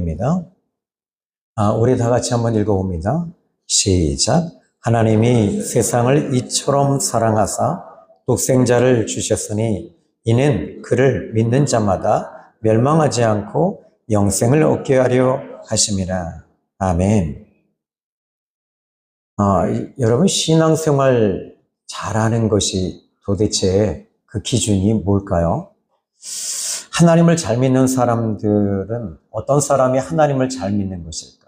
성경입니다. 우리 다 같이 한번 읽어봅니다. 시작. 하나님이 세상을 이처럼 사랑하사 독생자를 주셨으니 이는 그를 믿는 자마다 멸망하지 않고 영생을 얻게 하려 하심이라. 아멘. 여러분, 신앙생활 잘하는 것이 도대체 그 기준이 뭘까요? 하나님을 잘 믿는 사람들은 어떤 사람이 하나님을 잘 믿는 것일까요?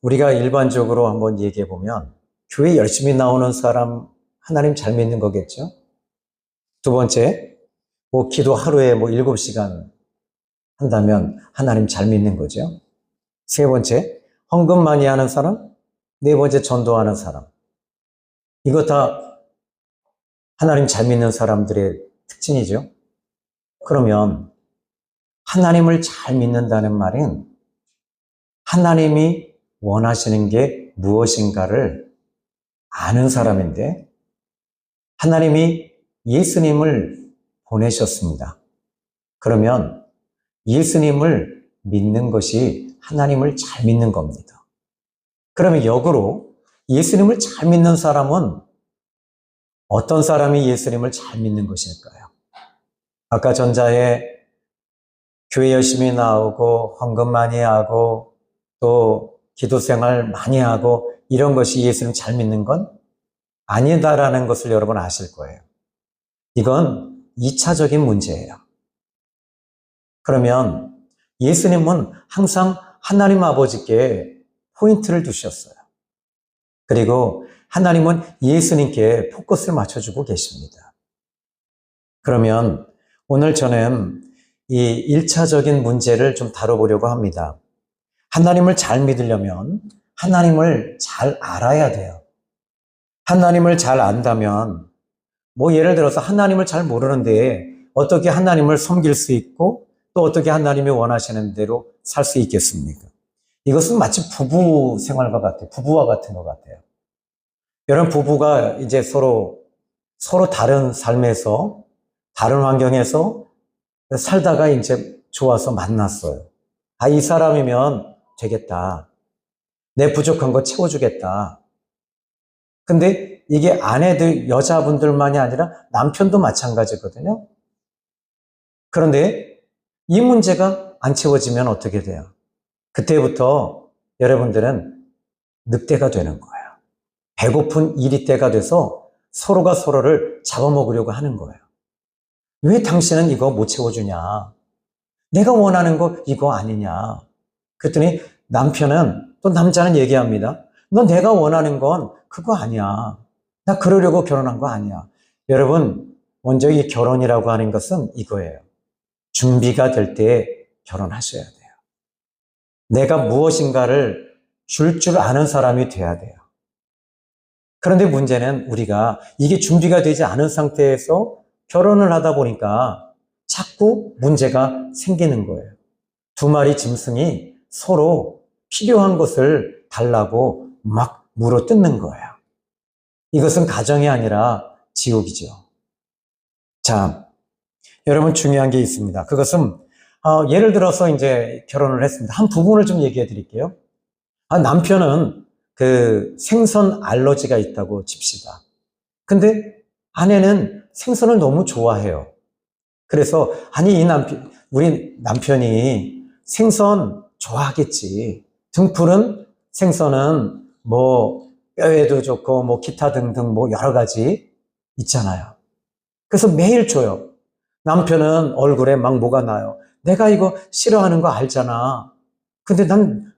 우리가 일반적으로 한번 얘기해 보면 교회 열심히 나오는 사람 하나님 잘 믿는 거겠죠? 두 번째, 기도 하루에 7시간 한다면 하나님 잘 믿는 거죠. 세 번째, 헌금 많이 하는 사람. 네 번째, 전도하는 사람. 이거 다 하나님 잘 믿는 사람들의 특징이죠. 그러면 하나님을 잘 믿는다는 말은 하나님이 원하시는 게 무엇인가를 아는 사람인데, 하나님이 예수님을 보내셨습니다. 그러면 예수님을 믿는 것이 하나님을 잘 믿는 겁니다. 그러면 역으로 예수님을 잘 믿는 사람은 어떤 사람이 예수님을 잘 믿는 것일까요? 아까 전자에 교회 열심히 나오고 헌금 많이 하고 또 기도 생활 많이 하고 이런 것이 예수님 잘 믿는 건 아니다라는 것을 여러분 아실 거예요. 이건 2차적인 문제예요. 그러면 예수님은 항상 하나님 아버지께 포인트를 두셨어요. 그리고 하나님은 예수님께 포커스를 맞춰주고 계십니다. 그러면 오늘 저는 이 1차적인 문제를 좀 다뤄보려고 합니다. 하나님을 잘 믿으려면 하나님을 잘 알아야 돼요. 하나님을 잘 안다면 예를 들어서 하나님을 잘 모르는데 어떻게 하나님을 섬길 수 있고 또 어떻게 하나님이 원하시는 대로 살 수 있겠습니까? 이것은 마치 부부 생활과 같아요. 부부와 같은 것 같아요. 여러분, 부부가 이제 서로 다른 삶에서, 다른 환경에서 살다가 이제 좋아서 만났어요. 이 사람이면 되겠다. 내 부족한 거 채워주겠다. 근데 이게 아내들, 여자분들만이 아니라 남편도 마찬가지거든요. 그런데 이 문제가 안 채워지면 어떻게 돼요? 그때부터 여러분들은 늑대가 되는 거예요. 배고픈 이리떼가 돼서 서로가 서로를 잡아먹으려고 하는 거예요. 왜 당신은 이거 못 채워주냐? 내가 원하는 거 이거 아니냐? 그랬더니 남편은, 또 남자는 얘기합니다. 너 내가 원하는 건 그거 아니야. 나 그러려고 결혼한 거 아니야. 여러분, 먼저 이 결혼이라고 하는 것은 이거예요. 준비가 될 때 결혼하셔야 돼요. 내가 무엇인가를 줄 아는 사람이 돼야 돼요. 그런데 문제는 우리가 이게 준비가 되지 않은 상태에서 결혼을 하다 보니까 자꾸 문제가 생기는 거예요. 두 마리 짐승이 서로 필요한 것을 달라고 막 물어뜯는 거예요. 이것은 가정이 아니라 지옥이죠. 자, 여러분, 중요한 게 있습니다. 그것은 예를 들어서 이제 결혼을 했습니다. 한 부분을 좀 얘기해 드릴게요. 남편은 그 생선 알러지가 있다고 칩시다. 근데 아내는 생선을 너무 좋아해요. 그래서 우리 남편이 생선 좋아하겠지. 등푸른 생선은 뼈에도 좋고 기타 등등 여러 가지 있잖아요. 그래서 매일 줘요. 남편은 얼굴에 막 뭐가 나요. 내가 이거 싫어하는 거 알잖아. 근데 난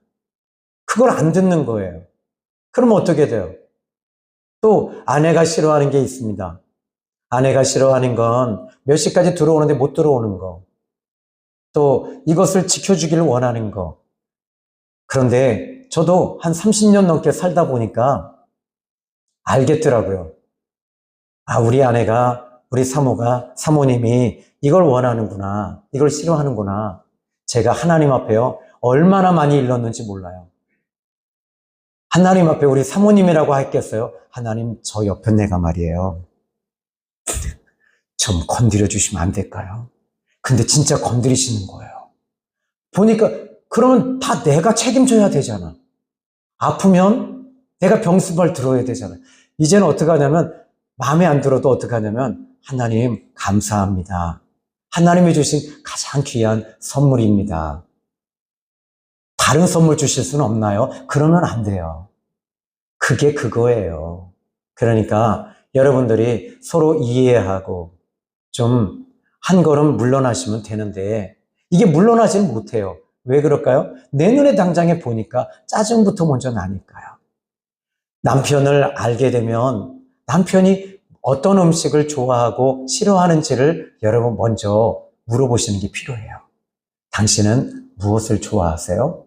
그걸 안 듣는 거예요. 그러면 어떻게 돼요? 또 아내가 싫어하는 게 있습니다. 아내가 싫어하는 건 몇 시까지 들어오는데 못 들어오는 거. 또 이것을 지켜주기를 원하는 거. 그런데 저도 한 30년 넘게 살다 보니까 알겠더라고요. 우리 아내가, 우리 사모님이 이걸 원하는구나. 이걸 싫어하는구나. 제가 하나님 앞에요. 얼마나 많이 일렀는지 몰라요. 하나님 앞에 우리 사모님이라고 했겠어요? 하나님, 저 옆에 내가 말이에요. 좀 건드려 주시면 안 될까요? 근데 진짜 건드리시는 거예요. 보니까 그러면 다 내가 책임져야 되잖아. 아프면 내가 병수발 들어야 되잖아. 이제는 어떻게 하냐면 마음에 안 들어도 어떻게 하냐면 하나님 감사합니다. 하나님이 주신 가장 귀한 선물입니다. 다른 선물 주실 수는 없나요? 그러면 안 돼요. 그게 그거예요. 그러니까 여러분들이 서로 이해하고 좀 한 걸음 물러나시면 되는데 이게 물러나지는 못해요. 왜 그럴까요? 내 눈에 당장에 보니까 짜증부터 먼저 나니까요. 남편을 알게 되면 남편이 어떤 음식을 좋아하고 싫어하는지를 여러분 먼저 물어보시는 게 필요해요. 당신은 무엇을 좋아하세요?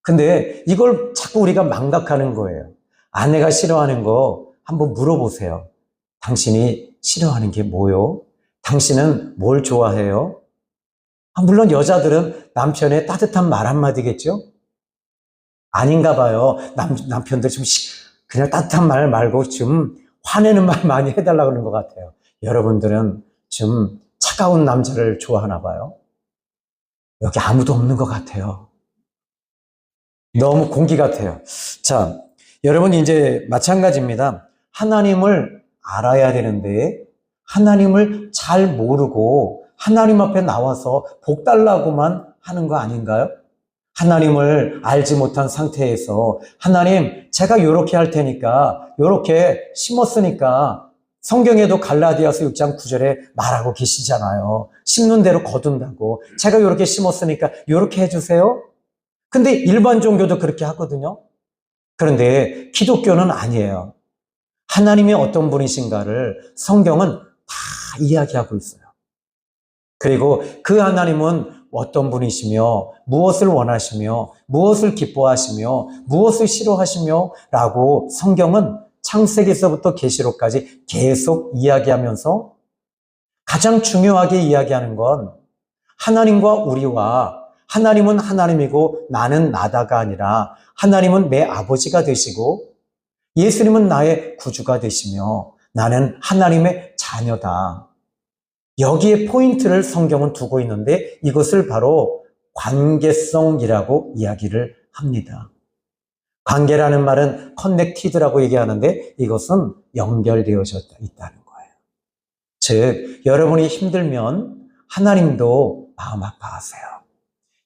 근데 이걸 자꾸 우리가 망각하는 거예요. 아내가 싫어하는 거 한번 물어보세요. 당신이 싫어하는 게 뭐요? 당신은 뭘 좋아해요? 물론 여자들은 남편의 따뜻한 말 한마디겠죠? 아닌가 봐요. 남편들 좀 그냥 따뜻한 말 말고 좀 화내는 말 많이 해달라고 그러는 것 같아요. 여러분들은 좀 차가운 남자를 좋아하나 봐요. 여기 아무도 없는 것 같아요. 너무 공기 같아요. 자, 여러분 이제 마찬가지입니다. 하나님을 알아야 되는데 하나님을 잘 모르고 하나님 앞에 나와서 복 달라고만 하는 거 아닌가요? 하나님을 알지 못한 상태에서 하나님 제가 요렇게 할 테니까 요렇게 심었으니까 성경에도 갈라디아서 6장 9절에 말하고 계시잖아요. 심는 대로 거둔다고. 제가 요렇게 심었으니까 요렇게 해주세요. 근데 일반 종교도 그렇게 하거든요. 그런데 기독교는 아니에요. 하나님이 어떤 분이신가를 성경은 다 이야기하고 있어요. 그리고 그 하나님은 어떤 분이시며 무엇을 원하시며 무엇을 기뻐하시며 무엇을 싫어하시며 라고 성경은 창세기서부터 계시록까지 계속 이야기하면서 가장 중요하게 이야기하는 건 하나님과 우리와 하나님은 하나님이고 나는 나다가 아니라 하나님은 내 아버지가 되시고 예수님은 나의 구주가 되시며 나는 하나님의 자녀다. 여기에 포인트를 성경은 두고 있는데 이것을 바로 관계성이라고 이야기를 합니다. 관계라는 말은 커넥티드라고 얘기하는데 이것은 연결되어져 있다는 거예요. 즉 여러분이 힘들면 하나님도 마음 아파하세요.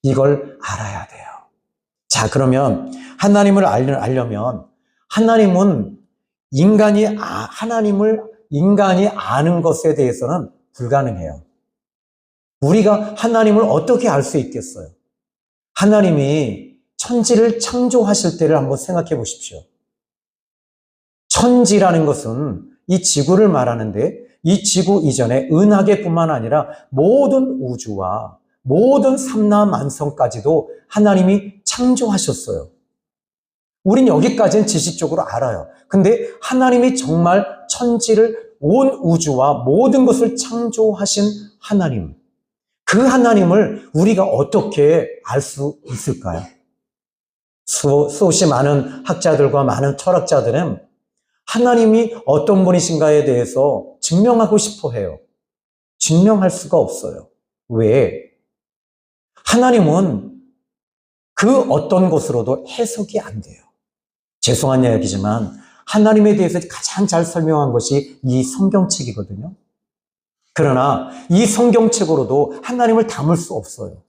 이걸 알아야 돼요. 자, 그러면 하나님을 알려면 하나님은 인간이 아는 것에 대해서는 불가능해요. 우리가 하나님을 어떻게 알 수 있겠어요? 하나님이 천지를 창조하실 때를 한번 생각해 보십시오. 천지라는 것은 이 지구를 말하는데 이 지구 이전에 은하계뿐만 아니라 모든 우주와 모든 삼라만성까지도 하나님이 창조하셨어요. 우린 여기까지는 지식적으로 알아요. 근데 하나님이 정말 천지를 온 우주와 모든 것을 창조하신 하나님, 그 하나님을 우리가 어떻게 알 수 있을까요? 수없이 많은 학자들과 많은 철학자들은 하나님이 어떤 분이신가에 대해서 증명하고 싶어 해요. 증명할 수가 없어요. 왜? 하나님은 그 어떤 것으로도 해석이 안 돼요. 죄송한 이야기지만 하나님에 대해서 가장 잘 설명한 것이 이 성경책이거든요. 그러나 이 성경책으로도 하나님을 담을 수 없어요.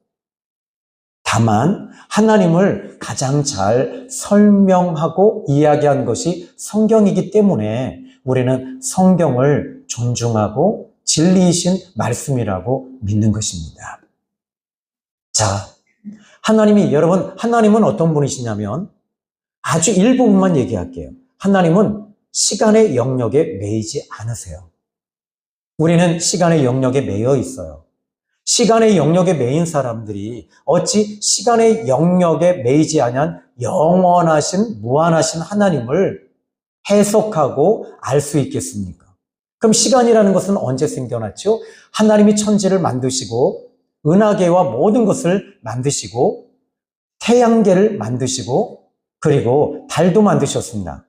다만 하나님을 가장 잘 설명하고 이야기한 것이 성경이기 때문에 우리는 성경을 존중하고 진리이신 말씀이라고 믿는 것입니다. 자, 여러분, 하나님은 어떤 분이시냐면 아주 일부분만 얘기할게요. 하나님은 시간의 영역에 매이지 않으세요. 우리는 시간의 영역에 매여 있어요. 시간의 영역에 매인 사람들이 어찌 시간의 영역에 매이지 않은 영원하신 무한하신 하나님을 해석하고 알 수 있겠습니까? 그럼 시간이라는 것은 언제 생겨났죠? 하나님이 천지를 만드시고 은하계와 모든 것을 만드시고 태양계를 만드시고 그리고 달도 만드셨습니다.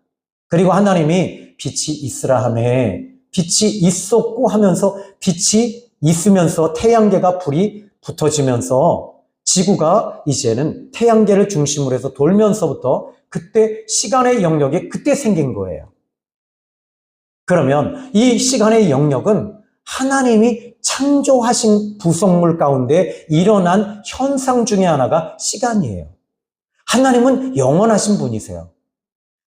그리고 하나님이 빛이 있으라 하매 빛이 있었고 하면서 빛이 있으면서 태양계가 불이 붙어지면서 지구가 이제는 태양계를 중심으로 해서 돌면서부터 그때 시간의 영역이 그때 생긴 거예요. 그러면 이 시간의 영역은 하나님이 창조하신 구성물 가운데 일어난 현상 중에 하나가 시간이에요. 하나님은 영원하신 분이세요.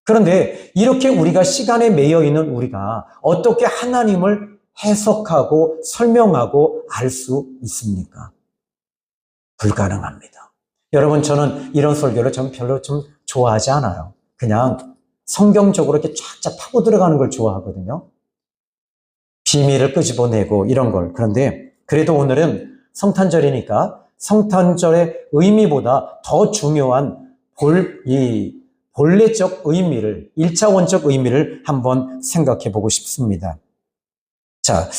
그런데 이렇게 우리가 시간에 매여 있는 우리가 어떻게 하나님을 해석하고 설명하고 알 수 있습니까? 불가능합니다. 여러분, 저는 이런 설교를 좀 별로 좀 좋아하지 않아요. 그냥 성경적으로 이렇게 쫙쫙 파고 들어가는 걸 좋아하거든요. 비밀을 끄집어내고 이런 걸. 그런데 그래도 오늘은 성탄절이니까 성탄절의 의미보다 더 중요한 본래적 의미를, 1차원적 의미를 한번 생각해 보고 싶습니다. 자,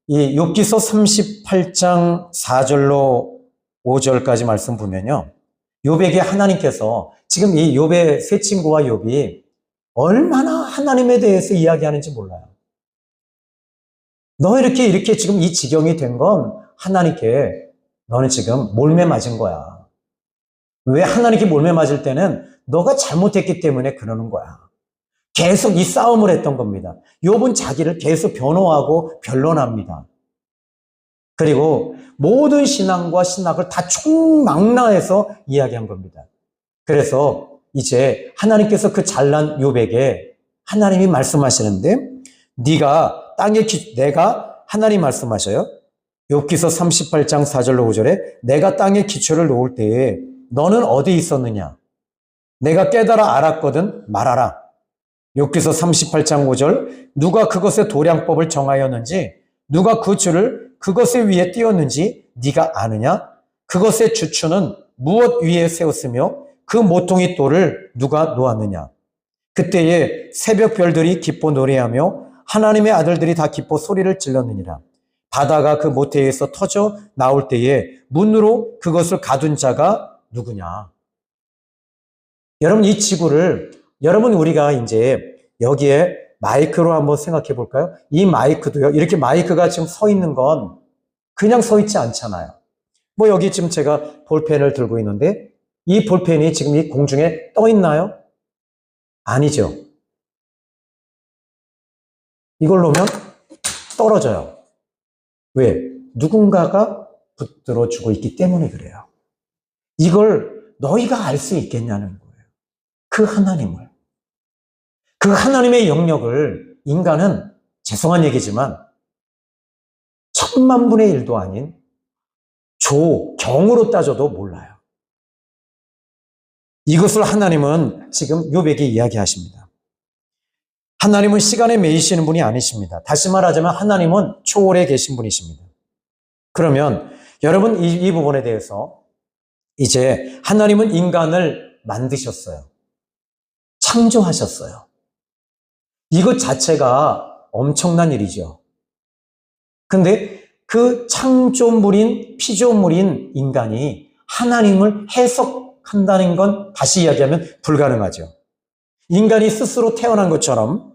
이 욥기서 38장 4절로 5절까지 말씀 보면요. 욥에게 하나님께서 지금 이 욥의 세 친구와 욥이 얼마나 하나님에 대해서 이야기하는지 몰라요. 너 이렇게 지금 이 지경이 된 건 하나님께 너는 지금 몰매 맞은 거야. 왜 하나님께 몰매 맞을 때는 너가 잘못했기 때문에 그러는 거야. 계속 이 싸움을 했던 겁니다. 욥은 자기를 계속 변호하고 변론합니다. 그리고 모든 신앙과 신학을 다 총망라해서 이야기한 겁니다. 그래서 이제 하나님께서 그 잘난 욥에게 하나님이 말씀하시는데 내가 하나님 말씀하셔요. 욥기서 38장 4절로 5절에 내가 땅에 기초를 놓을 때에 너는 어디 있었느냐? 내가 깨달아 알았거든 말하라. 욥기서 38장 5절 누가 그것의 도량법을 정하였는지 누가 그 줄을 그것의 위에 띄웠는지 네가 아느냐? 그것의 주추는 무엇 위에 세웠으며 그 모퉁이 돌을 누가 놓았느냐? 그때에 새벽 별들이 기뻐 노래하며 하나님의 아들들이 다 기뻐 소리를 질렀느니라. 바다가 그 모태에서 터져 나올 때에 문으로 그것을 가둔 자가 누구냐? 여러분, 이 지구를 우리가 이제 여기에 마이크로 한번 생각해 볼까요? 이 마이크도요. 이렇게 마이크가 지금 서 있는 건 그냥 서 있지 않잖아요. 뭐 여기 지금 제가 볼펜을 들고 있는데 이 볼펜이 지금 이 공중에 떠 있나요? 아니죠. 이걸 놓으면 떨어져요. 왜? 누군가가 붙들어 주고 있기 때문에 그래요. 이걸 너희가 알 수 있겠냐는 거예요. 그 하나님을. 그 하나님의 영역을 인간은 죄송한 얘기지만 1000만 분의 1도 아닌 경으로 따져도 몰라요. 이것을 하나님은 지금 욥에게 이야기하십니다. 하나님은 시간에 매이시는 분이 아니십니다. 다시 말하자면 하나님은 초월에 계신 분이십니다. 그러면 여러분 이 부분에 대해서 이제 하나님은 인간을 만드셨어요. 창조하셨어요. 이것 자체가 엄청난 일이죠. 근데 그 창조물인 피조물인 인간이 하나님을 해석한다는 건 다시 이야기하면 불가능하죠. 인간이 스스로 태어난 것처럼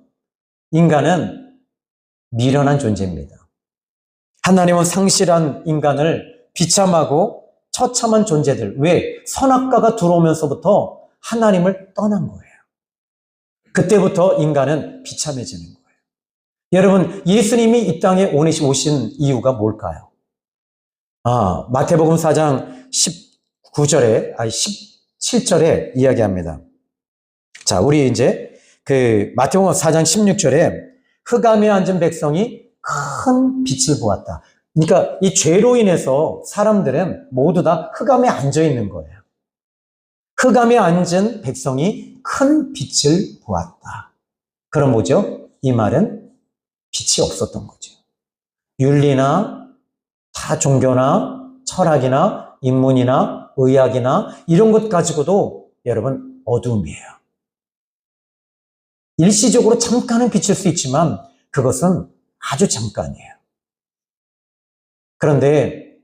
인간은 미련한 존재입니다. 하나님은 상실한 인간을 비참하고 처참한 존재들, 왜? 선악과가 들어오면서부터 하나님을 떠난 거예요. 그때부터 인간은 비참해지는 거예요. 여러분, 예수님이 이 땅에 오신 이유가 뭘까요? 마태복음 4장 17절에 이야기합니다. 자, 우리 이제 마태복음 4장 16절에 흑암에 앉은 백성이 큰 빛을 보았다. 그러니까 이 죄로 인해서 사람들은 모두 다 흑암에 앉아 있는 거예요. 흑암에 앉은 백성이 큰 빛을 보았다. 그럼 뭐죠? 이 말은 빛이 없었던 거죠. 윤리나 다 종교나 철학이나 인문이나 의학이나 이런 것 가지고도 여러분 어둠이에요. 일시적으로 잠깐은 비칠 수 있지만 그것은 아주 잠깐이에요. 그런데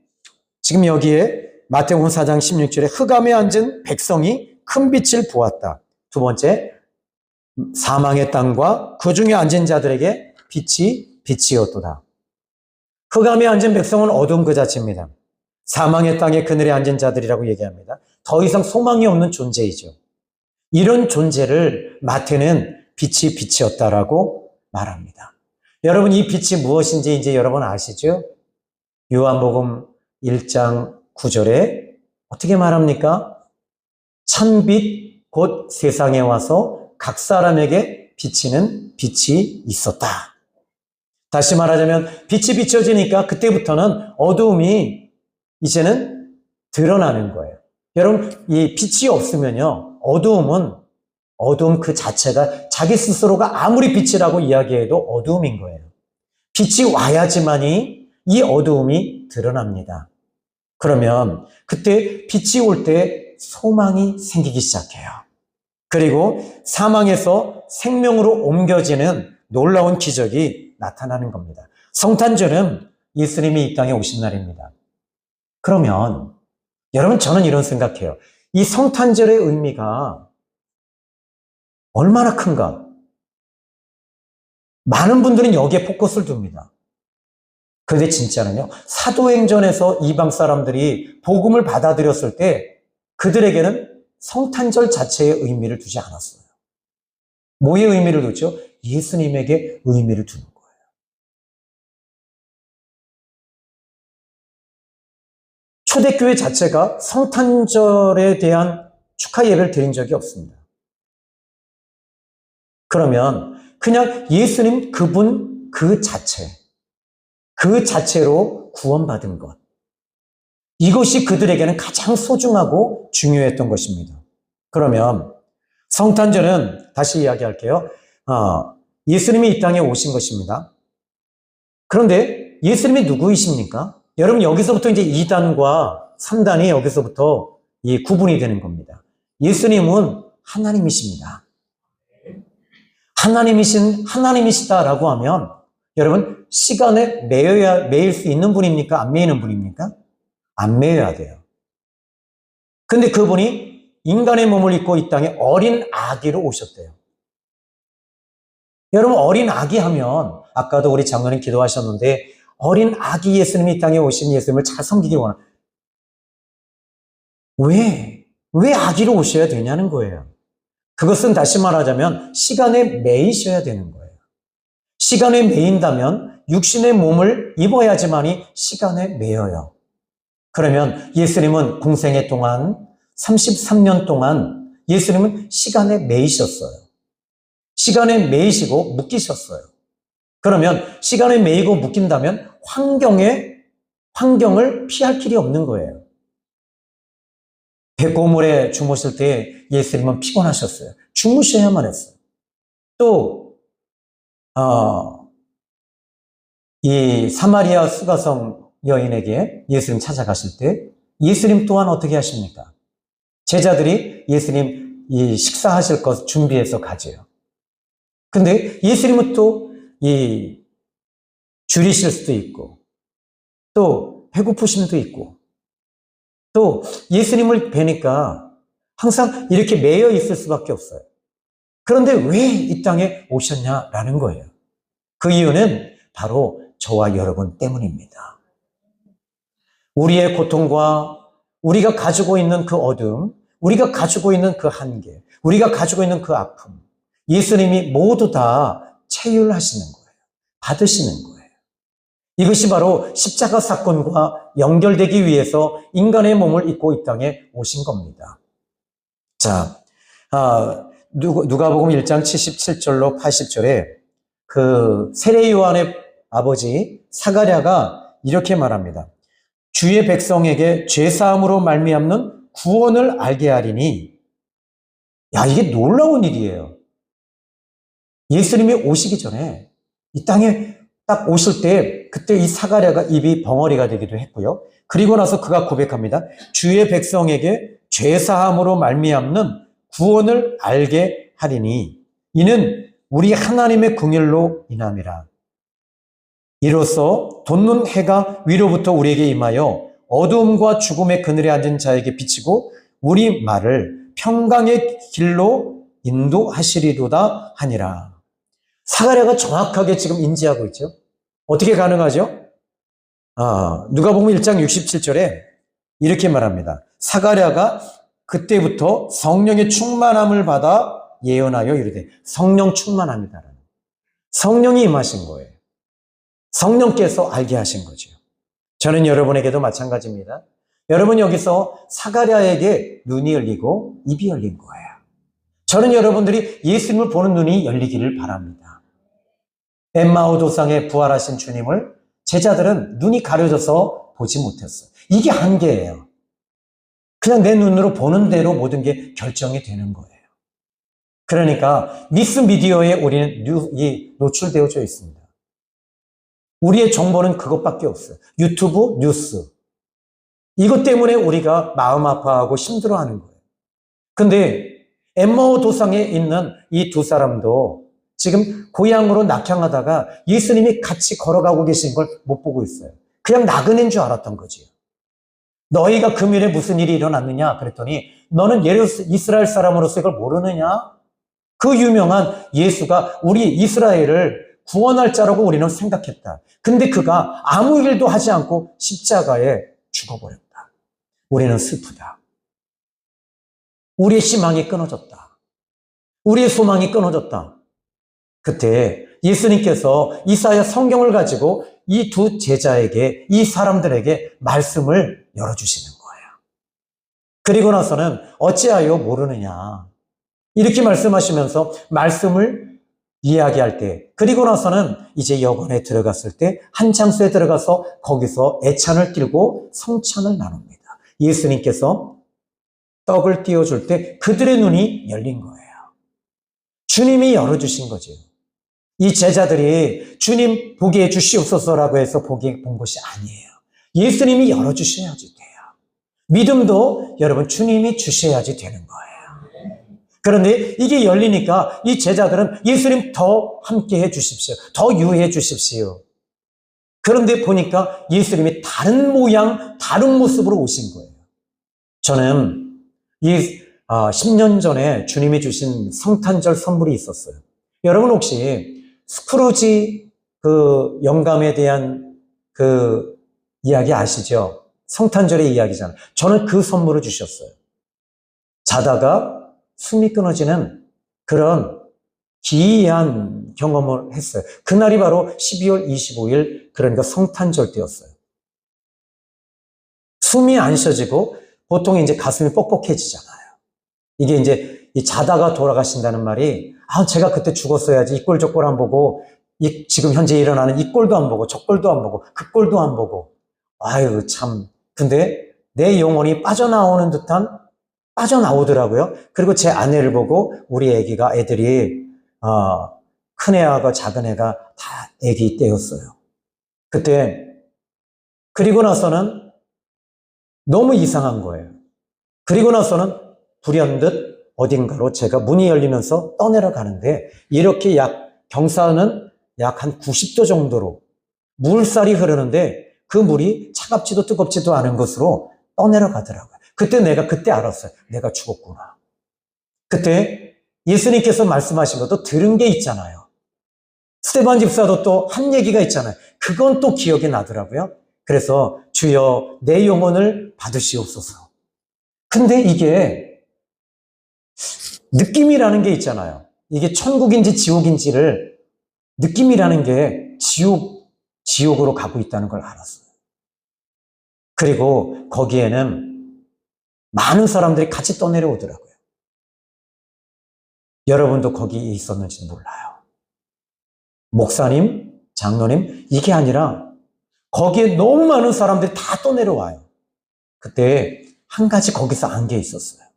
지금 여기에 마태복음 4장 16절에 흑암에 앉은 백성이 큰 빛을 보았다. 두 번째, 사망의 땅과 그 중에 앉은 자들에게 빛이었도다. 흑암에 앉은 백성은 어둠 그 자체입니다. 사망의 땅에 그늘에 앉은 자들이라고 얘기합니다. 더 이상 소망이 없는 존재이죠. 이런 존재를 마태는 빛이 빛이었다라고 말합니다. 여러분, 이 빛이 무엇인지 이제 여러분 아시죠? 요한복음 1장 9절에 어떻게 말합니까? 천빛 곧 세상에 와서 각 사람에게 비치는 빛이 있었다. 다시 말하자면 빛이 비춰지니까 그때부터는 어두움이 이제는 드러나는 거예요. 여러분, 이 빛이 없으면요, 어두움 그 자체가 자기 스스로가 아무리 빛이라고 이야기해도 어두움인 거예요. 빛이 와야지만이 이 어두움이 드러납니다. 그러면 그때 빛이 올 때 소망이 생기기 시작해요. 그리고 사망에서 생명으로 옮겨지는 놀라운 기적이 나타나는 겁니다. 성탄절은 예수님이 이 땅에 오신 날입니다. 그러면 여러분, 저는 이런 생각해요. 이 성탄절의 의미가 얼마나 큰가? 많은 분들은 여기에 포커스를 둡니다. 그런데 진짜는요, 사도행전에서 이방 사람들이 복음을 받아들였을 때 그들에게는 성탄절 자체의 의미를 두지 않았어요. 뭐의 의미를 두죠? 예수님에게 의미를 두는 거예요. 초대교회 자체가 성탄절에 대한 축하 예배를 드린 적이 없습니다. 그러면 그냥 예수님 그분 그 자체로 구원받은 것, 이것이 그들에게는 가장 소중하고 중요했던 것입니다. 그러면 성탄절은 다시 이야기할게요. 예수님이 이 땅에 오신 것입니다. 그런데 예수님이 누구이십니까? 여러분, 여기서부터 이제 2단과 3단이 여기서부터 구분이 되는 겁니다. 예수님은 하나님이십니다. 하나님이시다라고 하면 여러분, 시간에 매일 수 있는 분입니까? 안 매이는 분입니까? 안 매여야 돼요. 근데 그분이 인간의 몸을 입고 이 땅에 어린 아기로 오셨대요. 여러분, 어린 아기 하면 아까도 우리 장로님 기도하셨는데 어린 아기 예수님이 이 땅에 오신 예수님을 잘 섬기기 원합니다. 왜 아기로 오셔야 되냐는 거예요. 그것은 다시 말하자면 시간에 매이셔야 되는 거예요. 시간에 매인다면 육신의 몸을 입어야지만이 시간에 매여요. 그러면 예수님은 공생애 동안 33년 동안 예수님은 시간에 매이셨어요. 시간에 매이시고 묶이셨어요. 그러면 시간에 매이고 묶인다면 환경을 피할 길이 없는 거예요. 백고물에 주무실 때 예수님은 피곤하셨어요. 주무셔야만 했어요. 또 이 사마리아 수가성 여인에게 예수님 찾아가실 때 예수님 또한 어떻게 하십니까? 제자들이 예수님 식사하실 것 준비해서 가져요. 근데 예수님은 또 줄이실 수도 있고 또 배고프심도 있고 또 예수님을 뵈니까 항상 이렇게 매여 있을 수밖에 없어요. 그런데 왜 이 땅에 오셨냐라는 거예요. 그 이유는 바로 저와 여러분 때문입니다. 우리의 고통과 우리가 가지고 있는 그 어둠, 우리가 가지고 있는 그 한계, 우리가 가지고 있는 그 아픔, 예수님이 모두 다 체휼하시는 거예요. 받으시는 거예요. 이것이 바로 십자가 사건과 연결되기 위해서 인간의 몸을 입고 이 땅에 오신 겁니다. 자, 누가복음 1장 77절로 80절에 그 세례 요한의 아버지 사가랴가 이렇게 말합니다. 주의 백성에게 죄사함으로 말미암는 구원을 알게 하리니, 야, 이게 놀라운 일이에요. 예수님이 오시기 전에 이 땅에 딱 오실 때 그때 이 사가랴가 입이 벙어리가 되기도 했고요. 그리고 나서 그가 고백합니다. 주의 백성에게 죄사함으로 말미암는 구원을 알게 하리니 이는 우리 하나님의 긍휼로 인함이라. 이로써 돋는 해가 위로부터 우리에게 임하여 어두움과 죽음의 그늘에 앉은 자에게 비치고 우리 말을 평강의 길로 인도하시리로다 하니라. 사가랴가 정확하게 지금 인지하고 있죠. 어떻게 가능하죠? 누가복음 1장 67절에 이렇게 말합니다. 사가랴가 그때부터 성령의 충만함을 받아 예언하여 이르되, 성령 충만합니다. 성령이 임하신 거예요. 성령께서 알게 하신 거죠. 저는 여러분에게도 마찬가지입니다. 여러분 여기서 사가랴에게 눈이 열리고 입이 열린 거예요. 저는 여러분들이 예수님을 보는 눈이 열리기를 바랍니다. 엠마오 도상에 부활하신 주님을 제자들은 눈이 가려져서 보지 못했어요. 이게 한계예요. 그냥 내 눈으로 보는 대로 모든 게 결정이 되는 거예요. 그러니까 미스 미디어에 우리는 노출되어져 있습니다. 우리의 정보는 그것밖에 없어요. 유튜브, 뉴스. 이것 때문에 우리가 마음 아파하고 힘들어하는 거예요. 근데 엠마오 도상에 있는 이 두 사람도 지금 고향으로 낙향하다가 예수님이 같이 걸어가고 계신 걸 못 보고 있어요. 그냥 나그네인 줄 알았던 거지요. 너희가 금일에 무슨 일이 일어났느냐? 그랬더니 너는 이스라엘 사람으로서 이걸 모르느냐? 그 유명한 예수가 우리 이스라엘을 구원할 자라고 우리는 생각했다. 근데 그가 아무 일도 하지 않고 십자가에 죽어버렸다. 우리는 슬프다. 우리의 희망이 끊어졌다. 우리의 소망이 끊어졌다. 그때 예수님께서 이사야 성경을 가지고 이 두 제자에게, 이 사람들에게 말씀을 열어주시는 거예요. 그리고 나서는 어찌하여 모르느냐. 이렇게 말씀하시면서 말씀을 이야기할 때, 그리고 나서는 이제 여관에 들어갔을 때 한 장소에 들어가서 거기서 애찬을 띄고 성찬을 나눕니다. 예수님께서 떡을 띄워줄 때 그들의 눈이 열린 거예요. 주님이 열어주신 거죠. 이 제자들이 주님 보게 해주시옵소서라고 해서 보게 본 것이 아니에요. 예수님이 열어주셔야지 돼요. 믿음도 여러분 주님이 주셔야지 되는 거예요. 그런데 이게 열리니까 이 제자들은 예수님 더 함께 해 주십시오. 더 유해 주십시오. 그런데 보니까 예수님이 다른 모양, 다른 모습으로 오신 거예요. 저는 10년 전에 주님이 주신 성탄절 선물이 있었어요. 여러분 혹시 스크루지 그 영감에 대한 그 이야기 아시죠? 성탄절의 이야기잖아요. 저는 그 선물을 주셨어요. 자다가 숨이 끊어지는 그런 기이한 경험을 했어요. 그날이 바로 12월 25일, 그러니까 성탄절 때였어요. 숨이 안 쉬어지고 보통 이제 가슴이 뻑뻑해지잖아요. 이게 이제 자다가 돌아가신다는 말이, 제가 그때 죽었어야지. 이 꼴 저 꼴 안 보고, 지금 현재 일어나는 이 꼴도 안 보고, 저 꼴도 안 보고, 그 꼴도 안 보고. 아유, 참. 근데 내 영혼이 빠져나오더라고요. 그리고 제 아내를 보고 우리 애들이, 큰 애하고 작은 애가 다 애기 때였어요. 그때, 그리고 나서는 너무 이상한 거예요. 그리고 나서는 불현듯 어딘가로 제가 문이 열리면서 떠내려 가는데, 이렇게 경사는 약 한 90도 정도로 물살이 흐르는데 그 물이 차갑지도 뜨겁지도 않은 것으로 떠내려 가더라고요. 그때 알았어요. 내가 죽었구나. 그때 예수님께서 말씀하신 것도 들은 게 있잖아요. 스데반 집사도 또 한 얘기가 있잖아요. 그건 또 기억이 나더라고요. 그래서 주여 내 영혼을 받으시옵소서. 근데 이게 느낌이라는 게 있잖아요. 이게 천국인지 지옥인지를, 느낌이라는 게 지옥으로 가고 있다는 걸 알았어요. 그리고 거기에는 많은 사람들이 같이 떠내려오더라고요. 여러분도 거기에 있었는지 몰라요. 목사님, 장로님, 이게 아니라 거기에 너무 많은 사람들이 다 떠내려와요. 그때 한 가지 거기서 안 게 있었어요.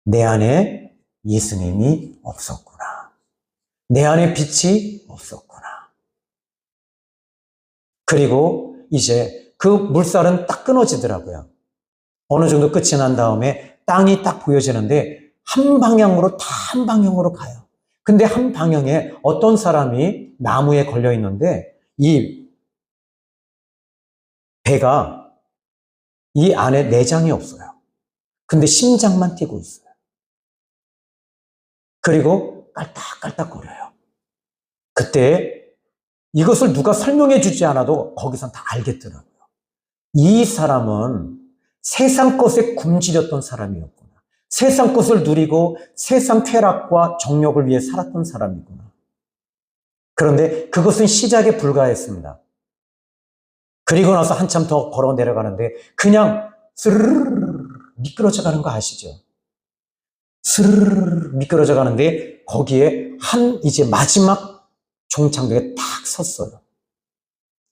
내 안에 예수님이 없었구나. 내 안에 빛이 없었구나. 그리고 이제 그 물살은 딱 끊어지더라고요. 어느 정도 끝이 난 다음에 땅이 딱 보여지는데 한 방향으로 가요. 근데 한 방향에 어떤 사람이 나무에 걸려 있는데 이 배가 이 안에 내장이 없어요. 근데 심장만 뛰고 있어요. 그리고 깔딱깔딱거려요. 그때 이것을 누가 설명해 주지 않아도 거기선 다 알겠더라고요. 이 사람은 세상 것에 굶주렸던 사람이었구나. 세상 것을 누리고 세상 쾌락과 정욕을 위해 살았던 사람이구나. 그런데 그것은 시작에 불과했습니다. 그리고 나서 한참 더 걸어 내려가는데 그냥 스르르르 미끄러져 가는 거 아시죠? 스르르르 미끄러져 가는데 거기에 이제 마지막 종착역에 딱 섰어요.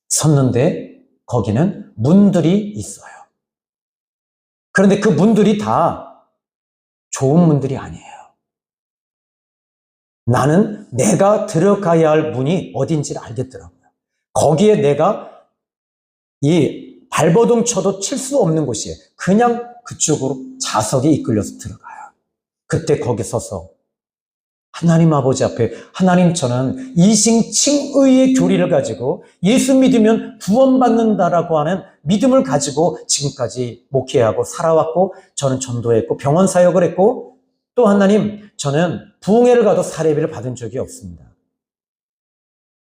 섰는데 거기는 문들이 있어요. 그런데 그 문들이 다 좋은 문들이 아니에요. 나는 내가 들어가야 할 문이 어딘지를 알겠더라고요. 거기에 내가 이 발버둥 쳐도 칠 수 없는 곳이에요. 그냥 그쪽으로 자석이 이끌려서 들어가요. 그때 거기 서서 하나님 아버지 앞에 하나님 저는 이신칭의의 교리를 가지고 예수 믿으면 구원받는다라고 하는 믿음을 가지고 지금까지 목회하고 살아왔고 저는 전도했고 병원 사역을 했고 또 하나님 저는 부흥회를 가도 사례비를 받은 적이 없습니다.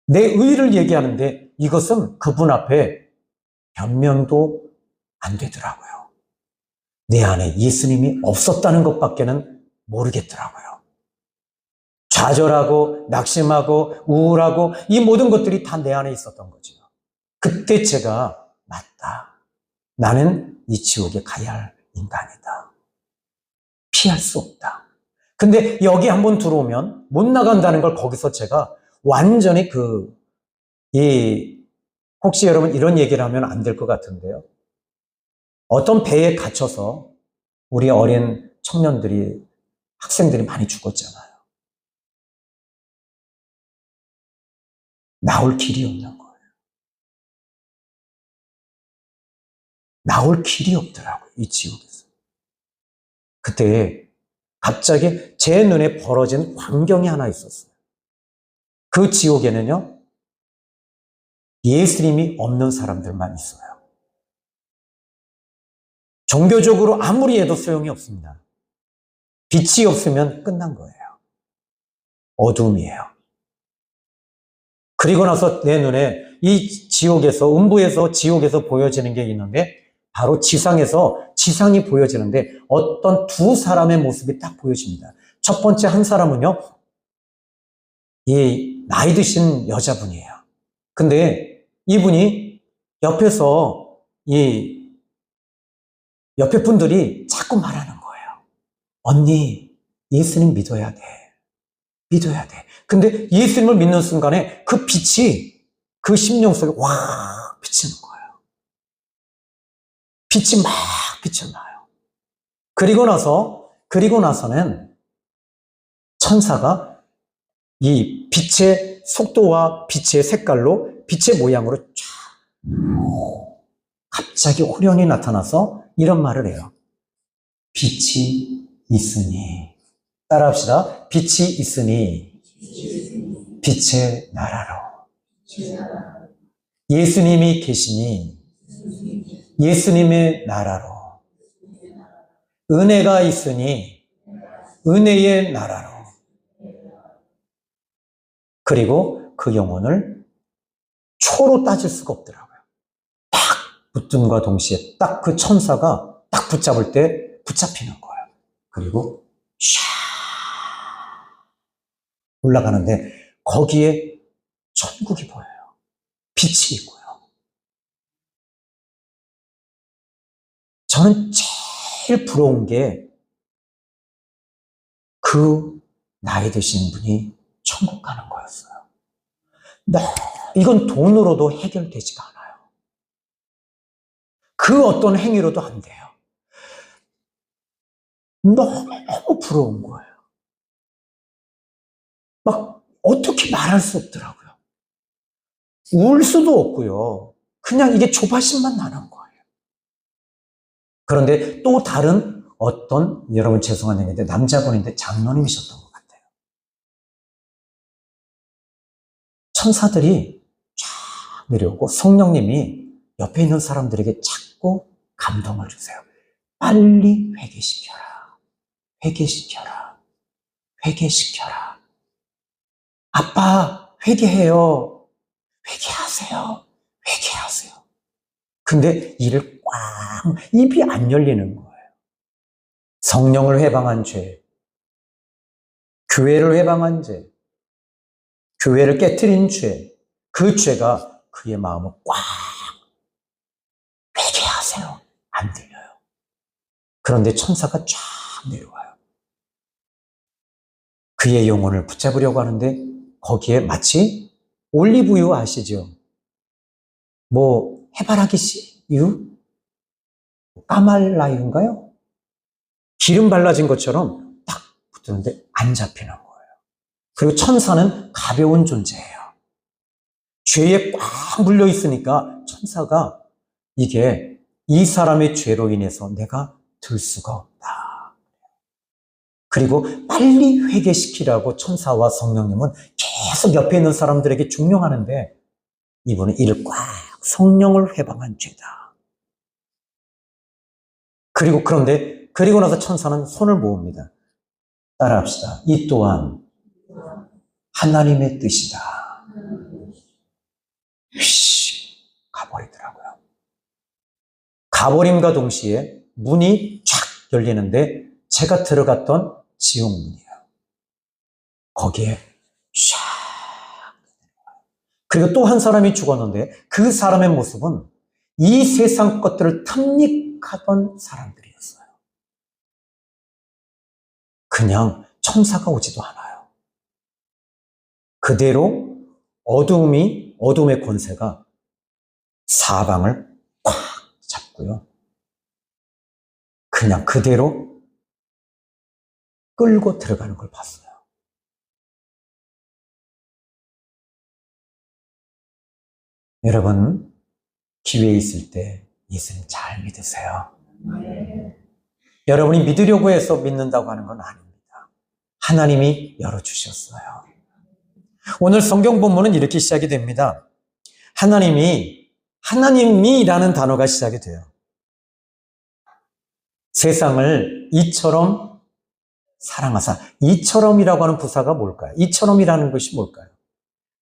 내 의의를 얘기하는데 이것은 그분 앞에 변명도 안 되더라고요. 내 안에 예수님이 없었다는 것밖에는 모르겠더라고요. 좌절하고 낙심하고 우울하고 이 모든 것들이 다 내 안에 있었던 거죠. 그때 제가 맞다. 나는 이 지옥에 가야 할 인간이다. 피할 수 없다. 근데 여기 한번 들어오면 못 나간다는 걸 거기서 제가 완전히 혹시 여러분 이런 얘기를 하면 안 될 것 같은데요. 어떤 배에 갇혀서 우리 어린 청년들이, 학생들이 많이 죽었잖아요. 나올 길이 없는 거예요. 나올 길이 없더라고요, 이 지옥에서. 그때 갑자기 제 눈에 벌어진 광경이 하나 있었어요. 그 지옥에는요, 예수님이 없는 사람들만 있어요. 종교적으로 아무리 해도 소용이 없습니다. 빛이 없으면 끝난 거예요. 어둠이에요. 그리고 나서 내 눈에 이 지옥에서, 음부에서 지옥에서 보여지는 게 있는데 바로 지상이 보여지는데 어떤 두 사람의 모습이 딱 보여집니다. 첫 번째 한 사람은요, 이 나이 드신 여자분이에요. 근데 이분이 옆에서 옆에 분들이 자꾸 말하는 거예요. 언니, 예수님 믿어야 돼. 믿어야 돼. 근데 예수님을 믿는 순간에 그 빛이 그 심령 속에 확 비치는 거예요. 빛이 막 비쳐나요. 그리고 나서는 천사가 이 빛의 속도와 빛의 색깔로 빛의 모양으로 쫙 갑자기 호련히 나타나서 이런 말을 해요. 빛이 있으니, 따라합시다. 빛이 있으니 빛의 나라로, 예수님이 계시니 예수님의 나라로, 은혜가 있으니 은혜의 나라로, 그리고 그 영혼을 초로 따질 수가 없더라고요. 딱 붙음과 동시에 딱 그 천사가 딱 붙잡을 때 붙잡히는 거예요. 그리고 샤 올라가는데 거기에 천국이 보여요. 빛이 있고요. 저는 제일 부러운 게 그 나이 드신 분이 천국 가는 거였어요. 이건 돈으로도 해결되지가 않아요. 그 어떤 행위로도 안 돼요. 너무 부러운 거예요. 막 어떻게 말할 수 없더라고요. 울 수도 없고요. 그냥 이게 조바심만 나는 거예요. 그런데 또 다른 어떤, 여러분 죄송한 얘기인데 남자분인데 장로님이셨던 것 같아요. 천사들이 쫙 내려오고 성령님이 옆에 있는 사람들에게 자꾸 감동을 주세요. 빨리 회개시켜라. 회개시켜라. 회개시켜라. 아빠, 회개해요. 회개하세요. 회개하세요. 근데 이를 꽉, 입이 안 열리는 거예요. 성령을 회방한 죄, 교회를 회방한 죄, 교회를 깨트린 죄, 그 죄가 그의 마음을 꽉 회개하세요. 안 들려요. 그런데 천사가 쫙 내려와요. 그의 영혼을 붙잡으려고 하는데 거기에 마치 올리브유 아시죠? 해바라기 씨유? 까말라유인가요? 기름 발라진 것처럼 딱 붙는데 안 잡히는 거예요. 그리고 천사는 가벼운 존재예요. 죄에 꽉 물려 있으니까 천사가 이게 이 사람의 죄로 인해서 내가 들 수가 없다. 그리고 빨리 회개시키라고 천사와 성령님은 계속 옆에 있는 사람들에게 중용하는데 이분은 이를 꽉 성령을 회방한 죄다. 그리고 나서 천사는 손을 모읍니다. 따라합시다. 이 또한 하나님의 뜻이다. 가버리더라고요. 가버림과 동시에 문이 쫙 열리는데 제가 들어갔던 지옥문이에요. 거기에 샥. 그리고 또 한 사람이 죽었는데 그 사람의 모습은 이 세상 것들을 탐닉하던 사람들이었어요. 그냥 천사가 오지도 않아요. 그대로 어둠의 권세가 사방을 꽉 잡고요. 그냥 그대로 끌고 들어가는 걸 봤어요. 여러분, 기회에 있을 때 예수님 잘 믿으세요. 여러분이 믿으려고 해서 믿는다고 하는 건 아닙니다. 하나님이 열어주셨어요. 오늘 성경 본문은 이렇게 시작이 됩니다. 하나님이라는 단어가 시작이 돼요. 세상을 이처럼 사랑하사. 이처럼이라고 하는 부사가 뭘까요? 이처럼이라는 것이 뭘까요?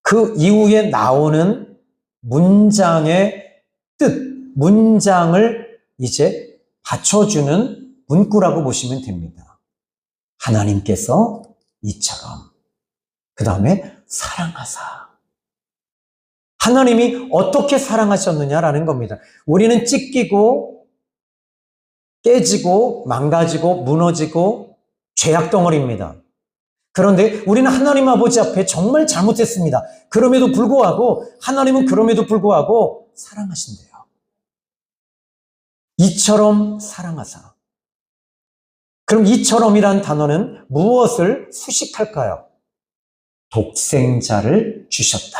그 이후에 나오는 문장의 뜻, 문장을 이제 받쳐주는 문구라고 보시면 됩니다. 하나님께서 이처럼. 그 다음에 사랑하사. 하나님이 어떻게 사랑하셨느냐라는 겁니다. 우리는 찢기고 깨지고 망가지고 무너지고 죄악덩어리입니다. 그런데 우리는 하나님 아버지 앞에 정말 잘못했습니다. 그럼에도 불구하고 하나님은 그럼에도 불구하고 사랑하신대요. 이처럼 사랑하사. 그럼 이처럼이란 단어는 무엇을 수식할까요? 독생자를 주셨다.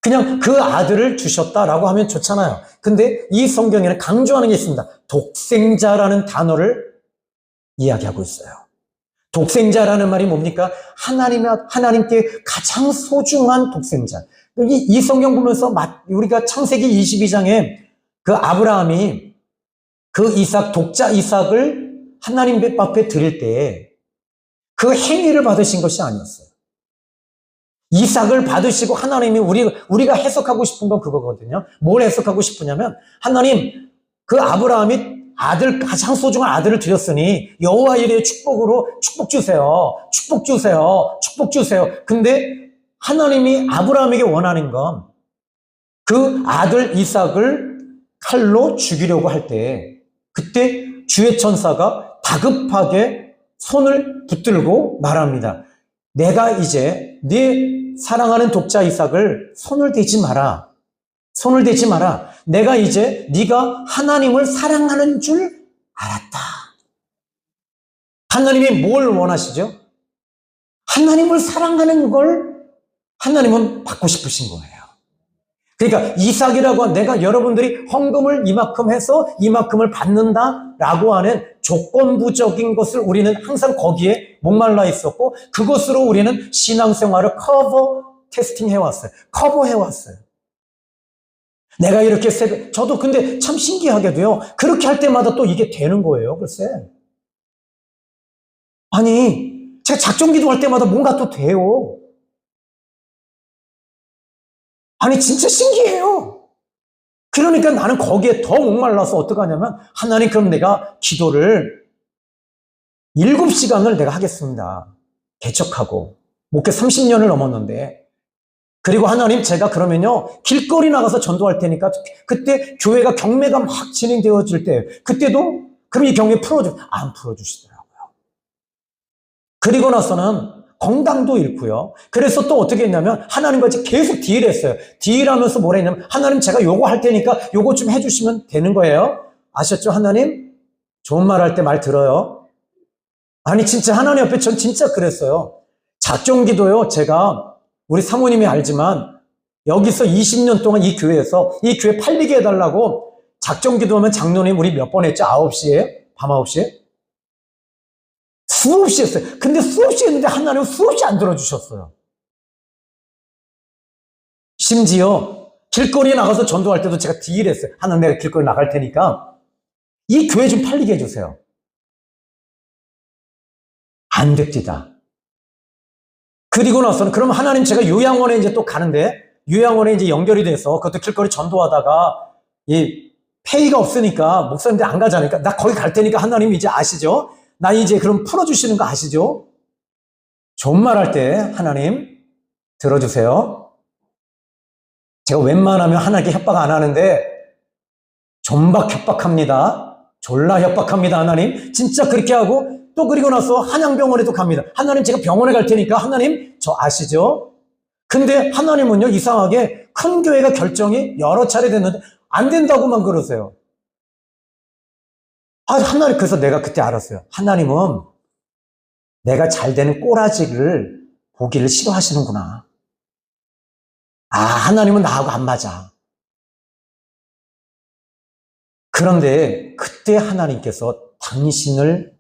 그냥 그 아들을 주셨다라고 하면 좋잖아요. 근데 이 성경에는 강조하는 게 있습니다. 독생자라는 단어를 이야기하고 있어요. 독생자라는 말이 뭡니까? 하나님께 가장 소중한 독생자. 이 성경 보면서 우리가 창세기 22장에 그 아브라함이 그 독자 이삭을 하나님 앞에 드릴 때 그 행위를 받으신 것이 아니었어요. 이삭을 받으시고 하나님이 우리가 해석하고 싶은 건 그거거든요. 뭘 해석하고 싶으냐면 하나님 그 아브라함이 가장 소중한 아들을 드렸으니 여호와 이레의 축복으로 축복 주세요. 축복 주세요. 축복 주세요. 근데 하나님이 아브라함에게 원하는 건 그 아들 이삭을 칼로 죽이려고 할 때 그때 주의 천사가 다급하게 손을 붙들고 말합니다. 내가 이제 네 사랑하는 독자 이삭을 손을 대지 마라. 손을 대지 마라. 내가 이제 네가 하나님을 사랑하는 줄 알았다. 하나님이 뭘 원하시죠? 하나님을 사랑하는 걸 하나님은 받고 싶으신 거예요. 그러니까 이삭이라고 내가 여러분들이 헌금을 이만큼 해서 이만큼을 받는다라고 하는 조건부적인 것을 우리는 항상 거기에 목말라 있었고 그것으로 우리는 신앙생활을 테스팅 해왔어요. 커버해왔어요. 내가 이렇게 저도 근데 참 신기하게도요. 그렇게 할 때마다 또 이게 되는 거예요. 글쎄. 아니, 제가 작정기도 할 때마다 뭔가 또 돼요. 아니, 진짜 신기해요. 그러니까 나는 거기에 더 목말라서 어떡하냐면, 하나님, 그럼 내가 기도를 7시간을 내가 하겠습니다. 개척하고. 목회 30년을 넘었는데. 그리고 하나님, 제가 그러면요, 길거리 나가서 전도할 테니까, 그때 교회가 경매가 막 진행되어질 때, 그때도, 그럼 이 경매 안 풀어주시더라고요. 그리고 나서는 건강도 잃고요. 그래서 또 어떻게 했냐면, 하나님과 계속 딜했어요. 딜하면서 뭐라 했냐면, 하나님, 제가 요거 할 테니까 요거 좀 해주시면 되는 거예요. 아셨죠? 하나님? 좋은 말 할 때 말 들어요. 아니, 진짜 하나님 앞에 전 진짜 그랬어요. 작정기도요, 제가, 우리 사모님이 알지만, 여기서 20년 동안 이 교회에서, 이 교회 팔리게 해달라고 작정기도하면 장로님 우리 몇 번 했죠? 9시에? 밤 9시에? 수없이 했어요. 근데 수없이 했는데 하나님은 수없이 안 들어주셨어요. 심지어 길거리에 나가서 전도할 때도 제가 딜했어요. 하나님, 내가 길거리 나갈 테니까 이 교회 좀 팔리게 해주세요. 안 됩니다. 그리고 나서는, 그럼 하나님, 제가 요양원에 이제 또 가는데, 요양원에 이제 연결이 돼서 그것도 길거리 전도하다가 이 페이가 없으니까 목사님들 안 가자니까, 나 거기 갈 테니까 하나님 이제 아시죠? 나 이제 그럼 풀어주시는 거 아시죠? 좋은 말 할 때 하나님 들어주세요. 제가 웬만하면 하나님께 협박 안 하는데 존박 협박합니다. 졸라 협박합니다. 하나님 진짜 그렇게 하고, 또 그리고 나서 한양병원에도 갑니다. 하나님, 제가 병원에 갈 테니까 하나님 저 아시죠? 근데 하나님은요, 이상하게 큰 교회가 결정이 여러 차례 됐는데 안 된다고만 그러세요. 하나님, 그래서 내가 그때 알았어요. 하나님은 내가 잘 되는 꼬라지를 보기를 싫어하시는구나. 하나님은 나하고 안 맞아. 그런데 그때 하나님께서 당신을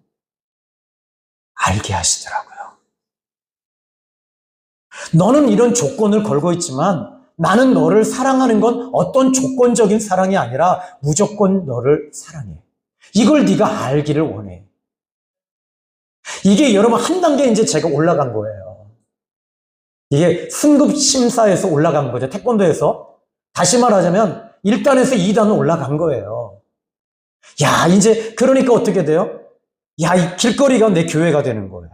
알게 하시더라고요. 너는 이런 조건을 걸고 있지만 나는 너를 사랑하는 건 어떤 조건적인 사랑이 아니라 무조건 너를 사랑해. 이걸 네가 알기를 원해. 이게 여러분 한 단계 이제 제가 올라간 거예요. 이게 승급 심사에서 올라간 거죠. 태권도에서. 다시 말하자면 1단에서 2단은 올라간 거예요. 야, 이제 그러니까 어떻게 돼요? 야, 이 길거리가 내 교회가 되는 거예요.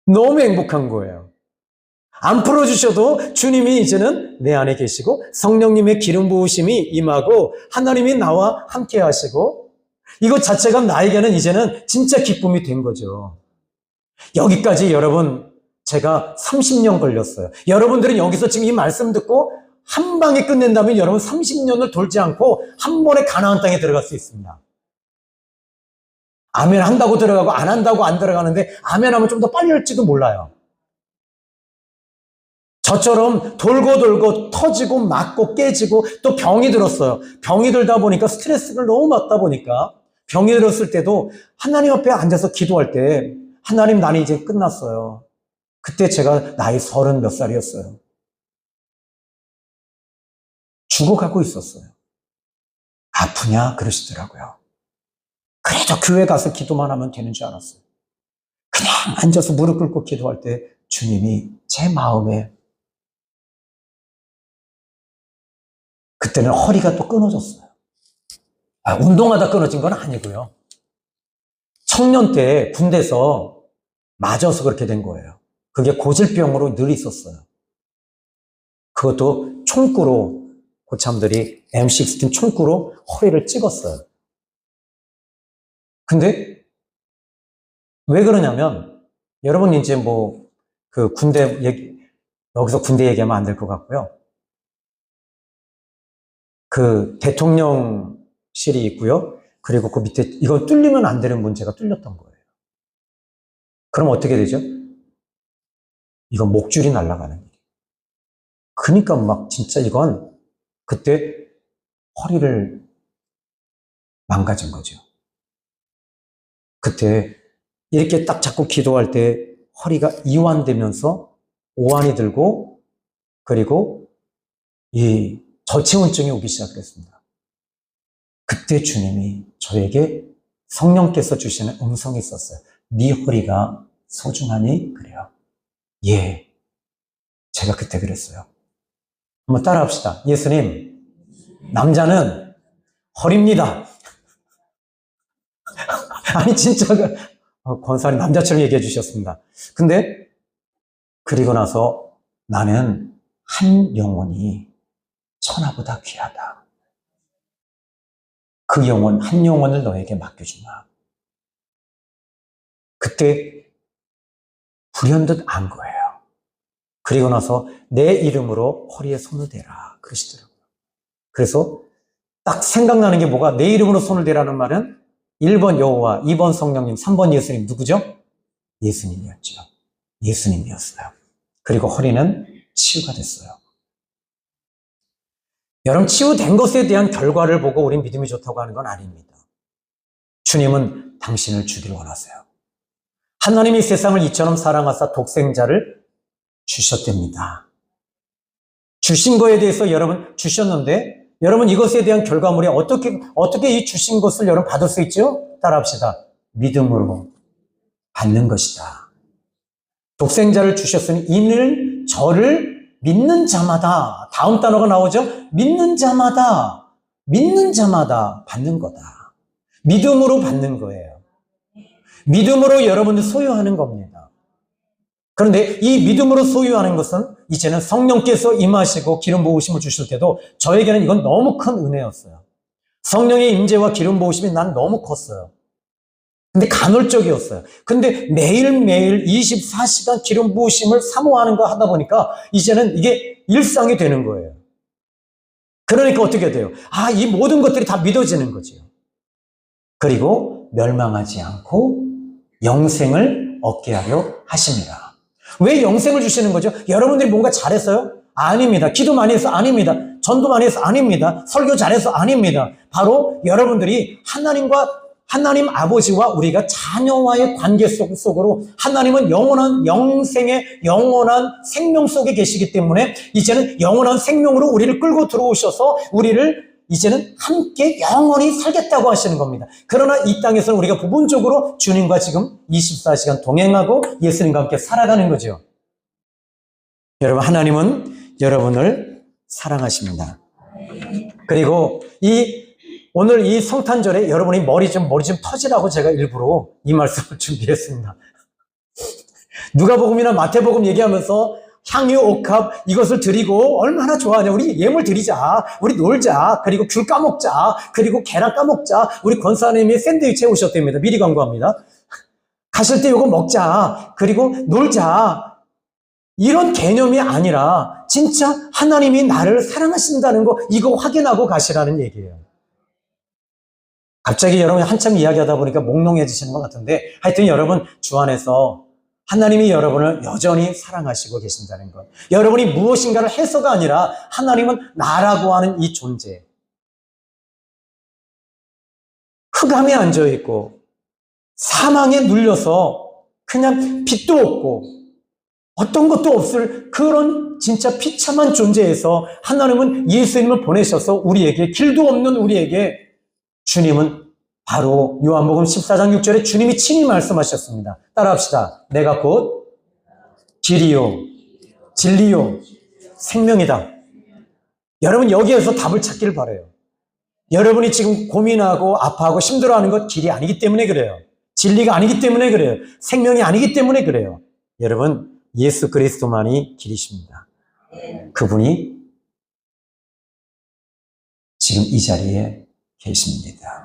너무 행복한 거예요. 안 풀어주셔도 주님이 이제는 내 안에 계시고 성령님의 기름 부으심이 임하고 하나님이 나와 함께 하시고, 이것 자체가 나에게는 이제는 진짜 기쁨이 된 거죠. 여기까지 여러분 제가 30년 걸렸어요. 여러분들은 여기서 지금 이 말씀 듣고 한 방에 끝낸다면 여러분 30년을 돌지 않고 한 번에 가나안 땅에 들어갈 수 있습니다. 아멘 한다고 들어가고 안 한다고 안 들어가는데, 아멘 하면 좀 더 빨리 할지도 몰라요. 저처럼 돌고 돌고 터지고 맞고 깨지고 또 병이 들었어요. 병이 들다 보니까 스트레스를 너무 받다 보니까, 병이 들었을 때도 하나님 앞에 앉아서 기도할 때, 하나님, 나는 이제 끝났어요. 그때 제가 나이 30 몇 살이었어요. 죽어가고 있었어요. 아프냐? 그러시더라고요. 그래도 교회 가서 기도만 하면 되는 줄 알았어요. 그냥 앉아서 무릎 꿇고 기도할 때 주님이 제 마음에, 그때는 허리가 또 끊어졌어요. 운동하다 끊어진 건 아니고요. 청년 때 군대에서 맞아서 그렇게 된 거예요. 그게 고질병으로 늘 있었어요. 그것도 총구로, 고참들이 M16 총구로 허리를 찍었어요. 근데 왜 그러냐면, 여러분 이제 그 군대 얘기, 여기서 군대 얘기하면 안 될 것 같고요. 그 대통령실이 있고요. 그리고 그 밑에 이건 뚫리면 안 되는 문제가 뚫렸던 거예요. 그럼 어떻게 되죠? 이건 목줄이 날아가는 일이에요. 그러니까 막 진짜 이건 그때 허리를 망가진 거죠. 그때 이렇게 딱 잡고 기도할 때 허리가 이완되면서 오한이 들고, 그리고 이 저체온증이 오기 시작했습니다. 그때 주님이 저에게 성령께서 주시는 음성이 있었어요. 네 허리가 소중하니 그래요. 예, 제가 그때 그랬어요. 한번 따라 합시다. 예수님, 남자는 허리입니다. 아니, 진짜, 권사님 남자처럼 얘기해 주셨습니다. 근데, 그리고 나서 나는 한 영혼이 천하보다 귀하다. 그 영혼, 한 영혼을 너에게 맡겨주마. 그때 불현듯 안 거예요. 그리고 나서 내 이름으로 허리에 손을 대라. 그러시더라고요. 그래서 딱 생각나는 게 뭐가, 내 이름으로 손을 대라는 말은 1번 여호와, 2번 성령님, 3번 예수님. 누구죠? 예수님이었죠. 예수님이었어요. 그리고 허리는 치유가 됐어요. 여러분, 치유된 것에 대한 결과를 보고 우린 믿음이 좋다고 하는 건 아닙니다. 주님은 당신을 주길 원하세요. 하나님이 세상을 이처럼 사랑하사 독생자를 주셨답니다. 주신 거에 대해서 여러분 주셨는데, 여러분 이것에 대한 결과물이 어떻게 이 주신 것을 여러분 받을 수 있죠? 따라합시다. 믿음으로 받는 것이다. 독생자를 주셨으니 이는 저를 믿는 자마다, 다음 단어가 나오죠? 믿는 자마다 받는 거다. 믿음으로 받는 거예요. 믿음으로 여러분들 소유하는 겁니다. 그런데 이 믿음으로 소유하는 것은 이제는 성령께서 임하시고 기름 부으심을 주실 때도 저에게는 이건 너무 큰 은혜였어요. 성령의 임재와 기름 부으심이 난 너무 컸어요. 근데 간헐적이었어요. 근데 매일매일 24시간 기름 부으심을 사모하는 거 하다 보니까 이제는 이게 일상이 되는 거예요. 그러니까 어떻게 돼요? 이 모든 것들이 다 믿어지는 거죠. 그리고 멸망하지 않고 영생을 얻게 하려 하십니다. 왜 영생을 주시는 거죠? 여러분들이 뭔가 잘했어요? 아닙니다. 기도 많이 해서 아닙니다. 전도 많이 해서 아닙니다. 설교 잘해서 아닙니다. 바로 여러분들이 하나님 아버지와 우리가 자녀와의 관계 속으로 하나님은 영원한 영생의 영원한 생명 속에 계시기 때문에 이제는 영원한 생명으로 우리를 끌고 들어오셔서 우리를 이제는 함께 영원히 살겠다고 하시는 겁니다. 그러나 이 땅에서는 우리가 부분적으로 주님과 지금 24시간 동행하고 예수님과 함께 살아가는 거죠. 여러분, 하나님은 여러분을 사랑하십니다. 그리고 오늘 이 성탄절에 여러분이 머리 좀 터지라고 제가 일부러 이 말씀을 준비했습니다. 누가복음이나 마태복음 얘기하면서 향유, 옥합 이것을 드리고 얼마나 좋아하냐. 우리 예물 드리자. 우리 놀자. 그리고 귤 까먹자. 그리고 계란 까먹자. 우리 권사님이 샌드위치 해오셨답니다. 미리 광고합니다. 가실 때 이거 먹자. 그리고 놀자. 이런 개념이 아니라 진짜 하나님이 나를 사랑하신다는 거 이거 확인하고 가시라는 얘기예요. 갑자기 여러분이 한참 이야기하다 보니까 몽롱해지시는 것 같은데 하여튼 여러분 주 안에서 하나님이 여러분을 여전히 사랑하시고 계신다는 것. 여러분이 무엇인가를 해서가 아니라 하나님은 나라고 하는 이 존재. 흑암에 앉아있고 사망에 눌려서 그냥 빛도 없고 어떤 것도 없을 그런 진짜 비참한 존재에서 하나님은 예수님을 보내셔서 우리에게 길도 없는 우리에게 주님은 바로 요한복음 14장 6절에 주님이 친히 말씀하셨습니다. 따라합시다. 내가 곧 길이요 진리요 생명이다. 여러분 여기에서 답을 찾기를 바라요. 여러분이 지금 고민하고 아파하고 힘들어하는 것 길이 아니기 때문에 그래요. 진리가 아니기 때문에 그래요. 생명이 아니기 때문에 그래요. 여러분 예수 그리스도만이 길이십니다. 그분이 지금 이 자리에 계십니다.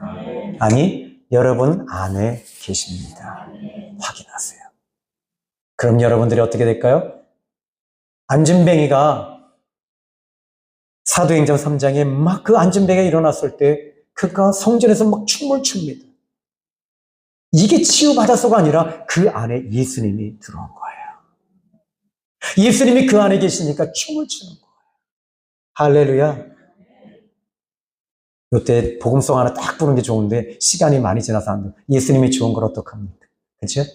아니, 여러분 안에 계십니다. 확인하세요. 그럼 여러분들이 어떻게 될까요? 안진뱅이가 사도행전 3장에 막 그 안진뱅이가 일어났을 때 그가 성전에서 막 춤을 춥니다. 이게 치유받아서가 아니라 그 안에 예수님이 들어온 거예요. 예수님이 그 안에 계시니까 춤을 추는 거예요. 할렐루야. 이때 복음송 하나 딱 부르는 게 좋은데 시간이 많이 지나서 안 돼. 예수님이 좋은 걸 어떡합니까? 그렇죠?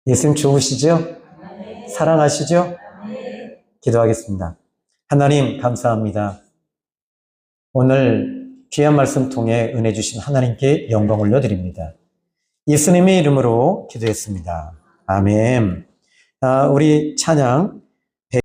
예수님 좋으시죠? 사랑하시죠? 기도하겠습니다. 하나님 감사합니다. 오늘 귀한 말씀 통해 은혜 주신 하나님께 영광 올려드립니다. 예수님의 이름으로 기도했습니다. 아멘. 우리 찬양